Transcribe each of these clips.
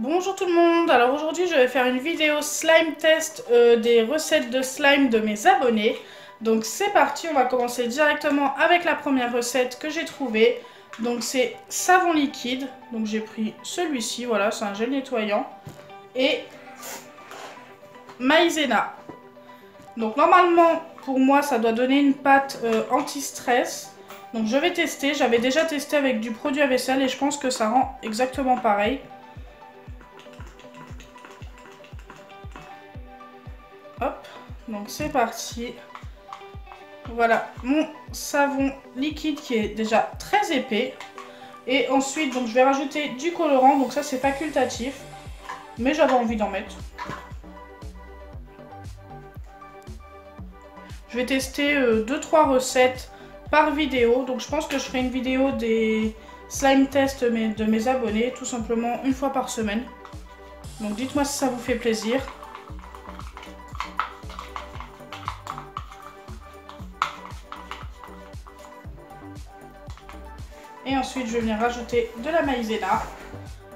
Bonjour tout le monde, alors aujourd'hui je vais faire une vidéo slime test des recettes de slime de mes abonnés. Donc c'est parti, on va commencer directement avec la première recette que j'ai trouvée. Donc c'est savon liquide, donc j'ai pris celui-ci, voilà, c'est un gel nettoyant. Et maïzena. Donc normalement pour moi ça doit donner une pâte anti-stress. Donc je vais tester, j'avais déjà testé avec du produit à vaisselle et je pense que ça rend exactement pareil. Hop, donc c'est parti. Voilà mon savon liquide qui est déjà très épais. Et ensuite, donc je vais rajouter du colorant. Donc ça c'est facultatif, mais j'avais envie d'en mettre. Je vais tester 2-3 recettes par vidéo. Donc je pense que je ferai une vidéo des slime tests de mes abonnés, tout simplement une fois par semaine. Donc dites-moi si ça vous fait plaisir. Et ensuite, je vais venir rajouter de la maïzena.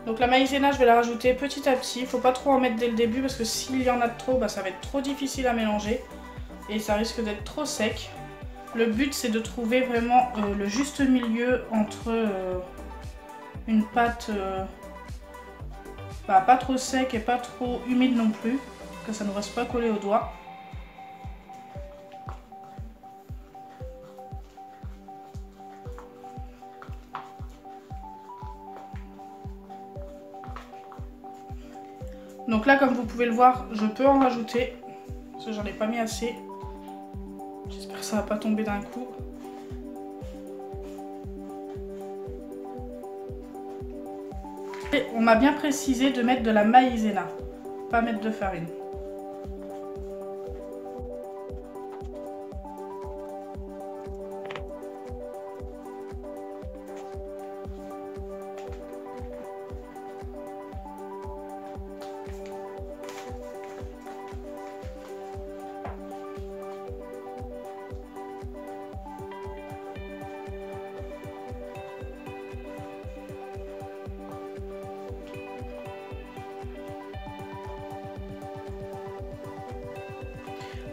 Donc la maïzena, je vais la rajouter petit à petit. Il ne faut pas trop en mettre dès le début parce que s'il y en a trop, ça va être trop difficile à mélanger. Et ça risque d'être trop sec. Le but, c'est de trouver vraiment le juste milieu entre une pâte pas trop sec et pas trop humide non plus. Que ça ne reste pas collé aux doigts. Donc là, comme vous pouvez le voir, je peux en rajouter. Parce que j'en ai pas mis assez. J'espère que ça va pas tomber d'un coup. Et on m'a bien précisé de mettre de la maïzena, pas mettre de farine.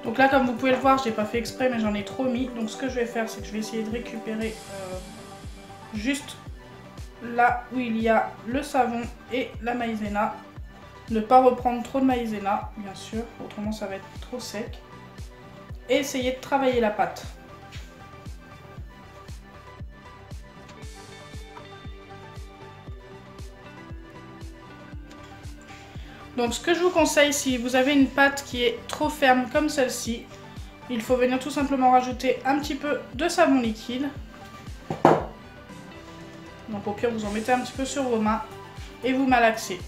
Donc là, comme vous pouvez le voir, je n'ai pas fait exprès, mais j'en ai trop mis. Donc ce que je vais faire, c'est que je vais essayer de récupérer juste là où il y a le savon et la maïzena. Ne pas reprendre trop de maïzena, bien sûr, autrement ça va être trop sec. Et essayer de travailler la pâte. Donc ce que je vous conseille, si vous avez une pâte qui est trop ferme comme celle-ci, il faut venir tout simplement rajouter un petit peu de savon liquide. Donc au pire, vous en mettez un petit peu sur vos mains et vous malaxez.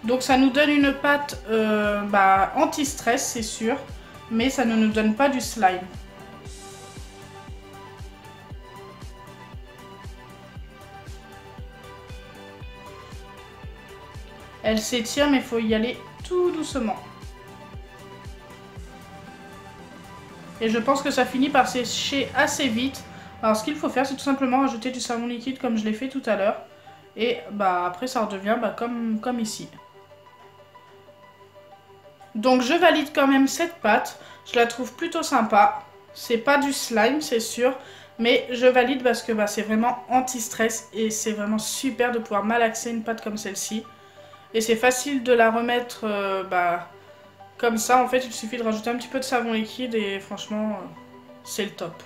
Donc ça nous donne une pâte anti-stress, c'est sûr, mais ça ne nous donne pas du slime. Elle s'étire, mais il faut y aller tout doucement. Et je pense que ça finit par sécher assez vite. Alors ce qu'il faut faire, c'est tout simplement rajouter du savon liquide comme je l'ai fait tout à l'heure. Et après ça redevient comme ici. Donc je valide quand même cette pâte. Je la trouve plutôt sympa. C'est pas du slime, c'est sûr. Mais je valide parce que c'est vraiment anti-stress. Et c'est vraiment super de pouvoir malaxer une pâte comme celle-ci. Et c'est facile de la remettre comme ça. En fait, il suffit de rajouter un petit peu de savon liquide et franchement, c'est le top.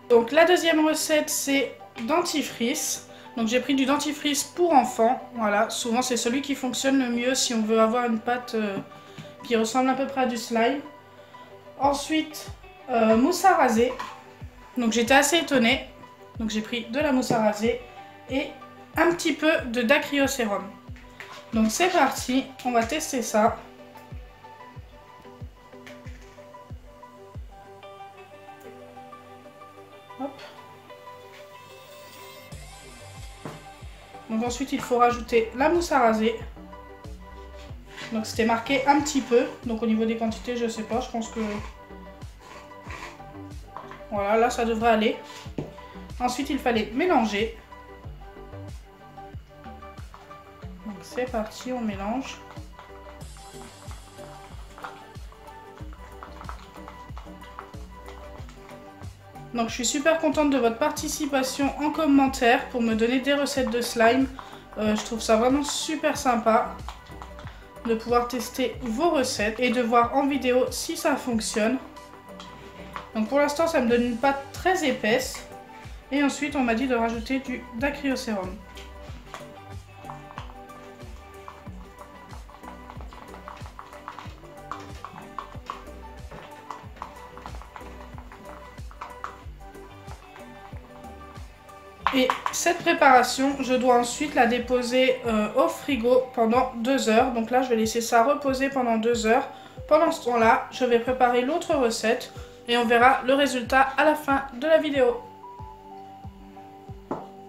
Donc la deuxième recette, c'est dentifrice. Donc j'ai pris du dentifrice pour enfants. Voilà, souvent c'est celui qui fonctionne le mieux si on veut avoir une pâte qui ressemble à peu près à du slime. Ensuite, mousse à raser. Donc j'étais assez étonnée. Donc j'ai pris de la mousse à raser et un petit peu de dacryocérum. Donc c'est parti, on va tester ça. Hop. Donc ensuite il faut rajouter la mousse à raser. Donc c'était marqué un petit peu, donc au niveau des quantités je sais pas, je pense que Voilà, là ça devrait aller. Ensuite il fallait mélanger. Donc c'est parti, on mélange. Donc je suis super contente de votre participation en commentaire pour me donner des recettes de slime. Je trouve ça vraiment super sympa de pouvoir tester vos recettes et de voir en vidéo si ça fonctionne. Donc pour l'instant ça me donne une pâte très épaisse. Et ensuite on m'a dit de rajouter du dacryocérum. Et cette préparation, je dois ensuite la déposer au frigo pendant 2 heures. Donc là, je vais laisser ça reposer pendant 2 heures. Pendant ce temps-là, je vais préparer l'autre recette et on verra le résultat à la fin de la vidéo.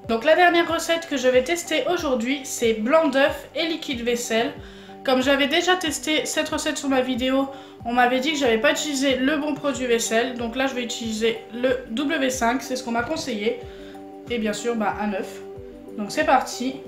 Donc la dernière recette que je vais tester aujourd'hui, c'est blanc d'œuf et liquide vaisselle. Comme j'avais déjà testé cette recette sur ma vidéo, on m'avait dit que j'avais pas utilisé le bon produit vaisselle. Donc là, je vais utiliser le W5, c'est ce qu'on m'a conseillé. Et bien sûr, un œuf. Donc c'est parti.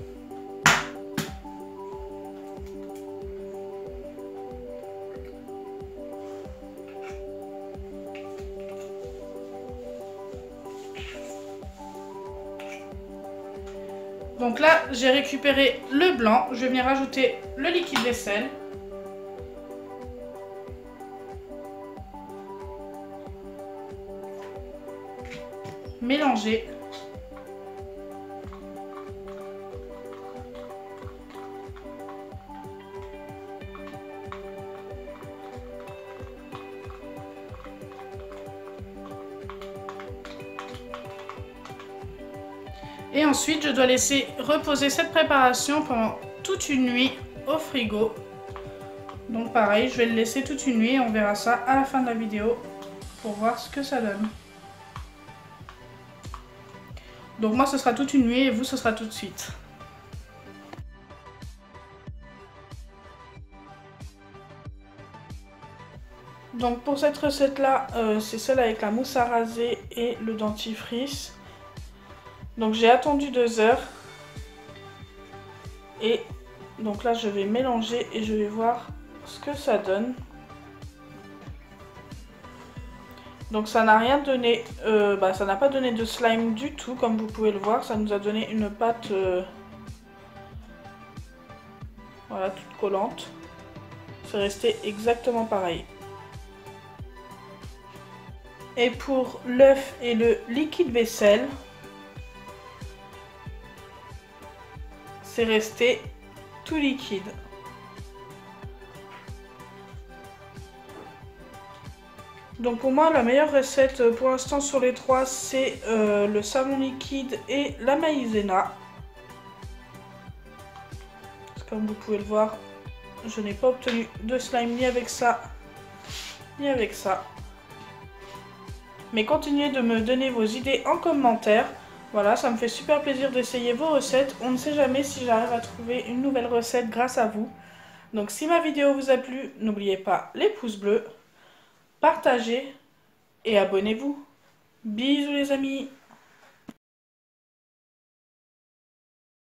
Donc là, j'ai récupéré le blanc. Je vais venir rajouter le liquide vaisselle. Mélanger. Et ensuite, je dois laisser reposer cette préparation pendant toute une nuit au frigo. Donc pareil, je vais le laisser toute une nuit et on verra ça à la fin de la vidéo pour voir ce que ça donne. Donc moi, ce sera toute une nuit et vous, ce sera tout de suite. Donc pour cette recette-là, c'est celle avec la mousse à raser et le dentifrice. Donc j'ai attendu 2 heures et donc là je vais mélanger et je vais voir ce que ça donne. Donc ça n'a rien donné, ça n'a pas donné de slime du tout comme vous pouvez le voir. Ça nous a donné une pâte voilà, toute collante. C'est resté exactement pareil. Et pour l'œuf et le liquide vaisselle, c'est resté tout liquide. Donc pour moi, la meilleure recette pour l'instant sur les trois, c'est le savon liquide et la maïzena. Comme vous pouvez le voir, je n'ai pas obtenu de slime ni avec ça, ni avec ça. Mais continuez de me donner vos idées en commentaire. Voilà, ça me fait super plaisir d'essayer vos recettes. On ne sait jamais si j'arrive à trouver une nouvelle recette grâce à vous. Donc si ma vidéo vous a plu, n'oubliez pas les pouces bleus, partagez et abonnez-vous. Bisous les amis!